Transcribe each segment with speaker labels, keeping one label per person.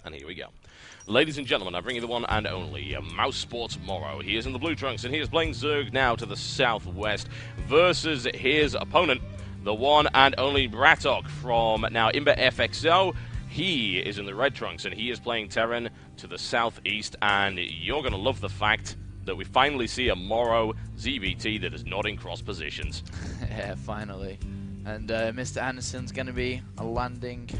Speaker 1: And here we go. Ladies and gentlemen, I bring you the one and only Mouse Sports Morrow. He is in the blue trunks, and he is playing Zerg now to the southwest versus his opponent, the one and only BratOK from now Imber FXO. He is in the red trunks, and he is playing Terran to the southeast, and you're going to love the fact that we finally see a Morrow ZVT that is not in cross positions.
Speaker 2: Yeah, finally. And Mr. Anderson's going to be landing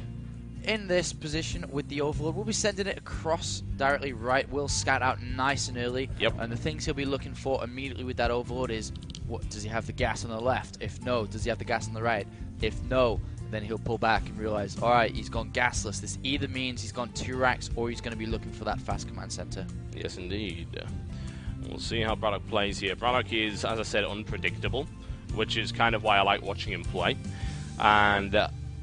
Speaker 2: in this position with the Overlord. We'll be sending it across directly right. We'll scout out nice and early.
Speaker 1: Yep.
Speaker 2: And the things he'll be looking for immediately with that Overlord is, what does he have the gas on the left? If no, does he have the gas on the right? If no, then he'll pull back and realize, alright, he's gone gasless. This either means he's gone 2 racks or he's going to be looking for that fast command center.
Speaker 1: Yes, indeed. We'll see how BratOK plays here. BratOK is, as I said, unpredictable, which is kind of why I like watching him play. And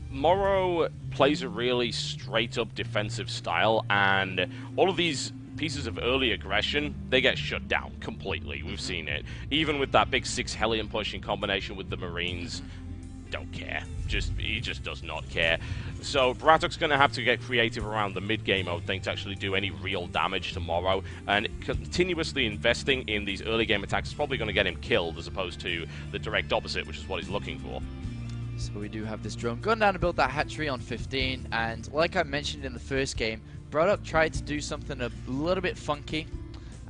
Speaker 1: Morrow plays a really straight-up defensive style, and all of these pieces of early aggression, they get shut down completely. We've seen it. Even with that big 6 Hellion push in combination with the Marines, don't care. He just does not care. So BratOK's going to have to get creative around the mid-game, I would think, to actually do any real damage to Morrow. And continuously investing in these early game attacks is probably going to get him killed, as opposed to the direct opposite, which is what he's looking for.
Speaker 2: So we do have this drone going down to build that hatchery on 15, and like I mentioned in the first game, BratOK tried to do something a little bit funky,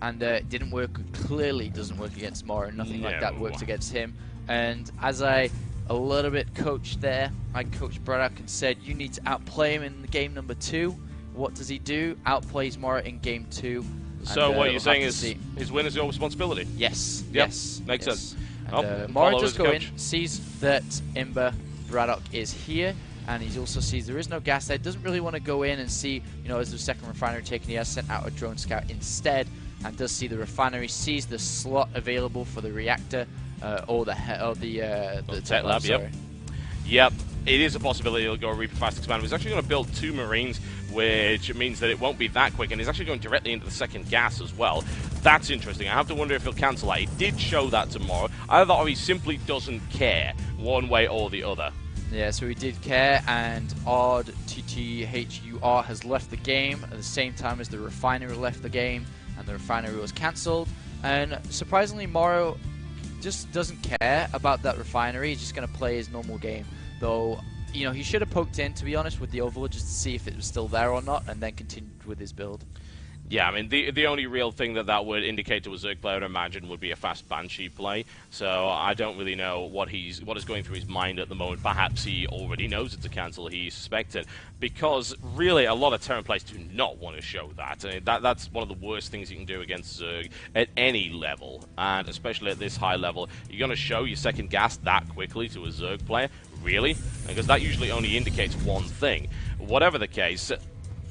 Speaker 2: and it didn't work. Clearly doesn't work against Morrow. Nothing like that worked against him. And as I a little bit coached there, I coached BratOK and said, you need to outplay him in game number 2. What does he do? Outplays Morrow in game 2.
Speaker 1: So what you're saying is his win is your responsibility?
Speaker 2: Yes.
Speaker 1: Yep.
Speaker 2: Yes.
Speaker 1: Makes sense.
Speaker 2: And Morrow does go in, sees that Imber BratOK is here, and he also sees there is no gas there. Doesn't really want to go in and see, you know, is the second refinery taken? He has sent out a drone scout instead, and does see the refinery, sees the slot available for the reactor, or the tech lab.
Speaker 1: Yep. Yep. It is a possibility he'll go Reaper fast expand. He's actually going to build 2 Marines, which means that it won't be that quick, and he's actually going directly into the second gas as well. That's interesting. I have to wonder if he'll cancel that. He did show that tomorrow. I thought he simply doesn't care one way or the other.
Speaker 2: Yeah, so he did care, and Odd TTHUR has left the game at the same time as the refinery left the game, and the refinery was cancelled. And surprisingly, Morrow just doesn't care about that refinery. He's just going to play his normal game. Though, you know, he should have poked in, to be honest, with the Overlord just to see if it was still there or not, and then continued with his build.
Speaker 1: Yeah, I mean, the only real thing that would indicate to a Zerg player, I imagine, would be a fast Banshee play. So I don't really know what is going through his mind at the moment. Perhaps he already knows it's a cancel, he suspected. Because, really, a lot of Terran players do not want to show that. I mean, that's one of the worst things you can do against Zerg at any level. And especially at this high level. You're going to show your second gas that quickly to a Zerg player? Really? Because that usually only indicates one thing. Whatever the case,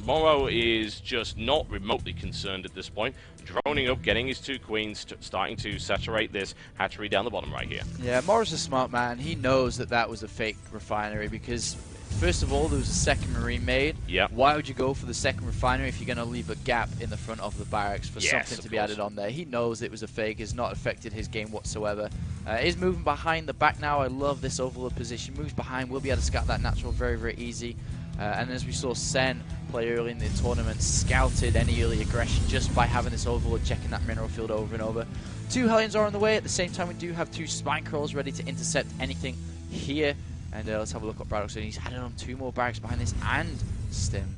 Speaker 1: Morrow is just not remotely concerned at this point. Droning up, getting his 2 queens, starting to saturate this hatchery down the bottom right here.
Speaker 2: Yeah, Morrow's a smart man. He knows that that was a fake refinery because, first of all, there was a second Marine made.
Speaker 1: Yep.
Speaker 2: Why would you go for the second refinery if you're going to leave a gap in the front of the barracks for something to be added on there? He knows it was a fake. It's not affected his game whatsoever. He's moving behind the back now. I love this Overlord position. Moves behind. We'll be able to scout that natural very, very easy. And as we saw Sen play early in the tournament, scouted any early aggression just by having this Overlord checking that mineral field over and over. 2 Hellions are on the way. At the same time, we do have 2 Spine Crawlers ready to intercept anything here. And let's have a look at BratOK. So he's added on 2 more barracks behind this and Stim.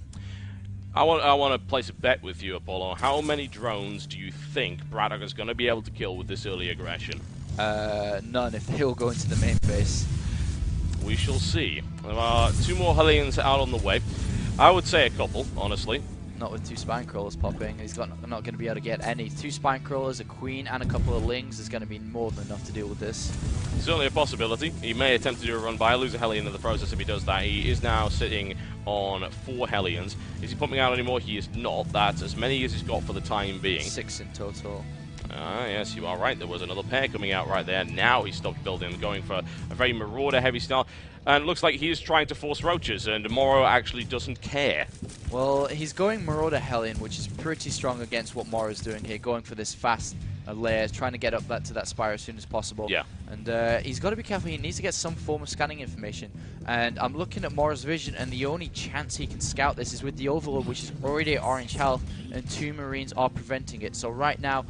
Speaker 1: I want to place a bet with you, Apollo. How many drones do you think BratOK is going to be able to kill with this early aggression?
Speaker 2: None, if they all go into the main base.
Speaker 1: We shall see. There are 2 more Hellions out on the way. I would say a couple, honestly.
Speaker 2: Not with 2 Spine Crawlers popping. He's not going to be able to get any. 2 Spine Crawlers, a Queen, and a couple of Lings is going to be more than enough to deal with this.
Speaker 1: Certainly a possibility. He may attempt to do a run by, lose a Hellion in the process if he does that. He is now sitting on 4 Hellions. Is he pumping out any more? He is not. That's as many as he's got for the time being.
Speaker 2: 6 in total.
Speaker 1: Ah, yes, you are right. There was another pair coming out right there. Now he stopped building, going for a very Marauder-heavy style. And it looks like he is trying to force roaches, and Morrow actually doesn't care.
Speaker 2: Well, he's going Marauder Hellion, which is pretty strong against what Morrow's doing here, going for this fast layer, trying to get up to that spire as soon as possible.
Speaker 1: Yeah.
Speaker 2: And he's got to be careful. He needs to get some form of scanning information. And I'm looking at Morrow's vision, and the only chance he can scout this is with the Overlord, which is already at orange health, and 2 Marines are preventing it. So right now,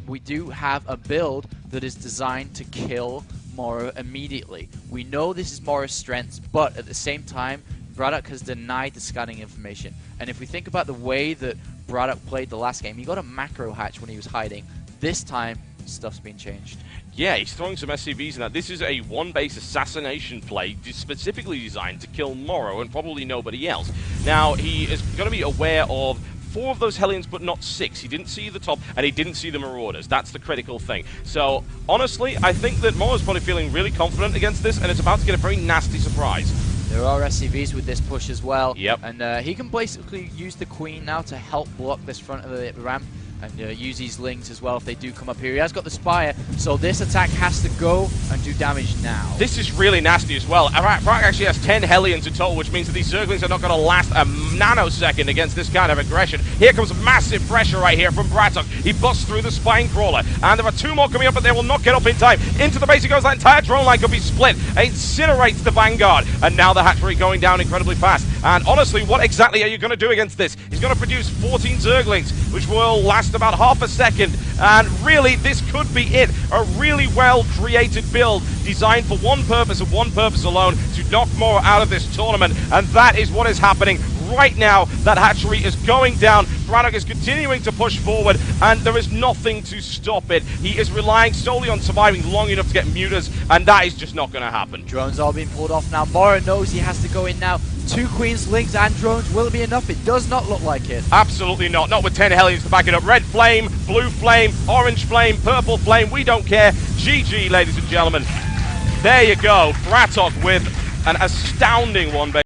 Speaker 2: we do have a build that is designed to kill Morrow immediately. We know this is Morrow's strengths, but at the same time, BratOK has denied the scanning information. And if we think about the way that BratOK played the last game, he got a macro hatch when he was hiding. This time, stuff's been changed.
Speaker 1: Yeah, he's throwing some SCVs in that. This is a one-base assassination play specifically designed to kill Morrow and probably nobody else. Now, he is going to be aware of 4 of those Hellions, but not 6. He didn't see the top, and he didn't see the Marauders. That's the critical thing. So, honestly, I think that Morrow's probably feeling really confident against this, and it's about to get a very nasty surprise.
Speaker 2: There are SCVs with this push as well.
Speaker 1: Yep.
Speaker 2: And he can basically use the Queen now to help block this front of the ramp. And use these lings as well if they do come up here. He has got the Spire, so this attack has to go and do damage now.
Speaker 1: This is really nasty as well. BratOK actually has 10 Hellions in total, which means that these Zerglings are not going to last a nanosecond against this kind of aggression. Here comes massive pressure right here from BratOK. He busts through the Spine Crawler, and there are 2 more coming up, but they will not get up in time. Into the base he goes. That entire drone line could be split. Incinerates the Vanguard, and now the hatchery going down incredibly fast. And honestly, what exactly are you going to do against this? He's going to produce 14 Zerglings, which will last about half a second, and really this could be it. A really well created build designed for one purpose and one purpose alone, to knock Morrow out of this tournament, and that is what is happening right now. That hatchery is going down. BratOK is continuing to push forward, and there is nothing to stop it. He is relying solely on surviving long enough to get mutas, and that is just not going to happen.
Speaker 2: Drones are being pulled off now. Morrow knows he has to go in now. 2 Queens, Lings, and drones. Will it be enough? It does not look like it.
Speaker 1: Absolutely not. Not with 10 Hellions to back it up. Red flame, blue flame, orange flame, purple flame. We don't care. GG, ladies and gentlemen. There you go. BratOK with an astounding one.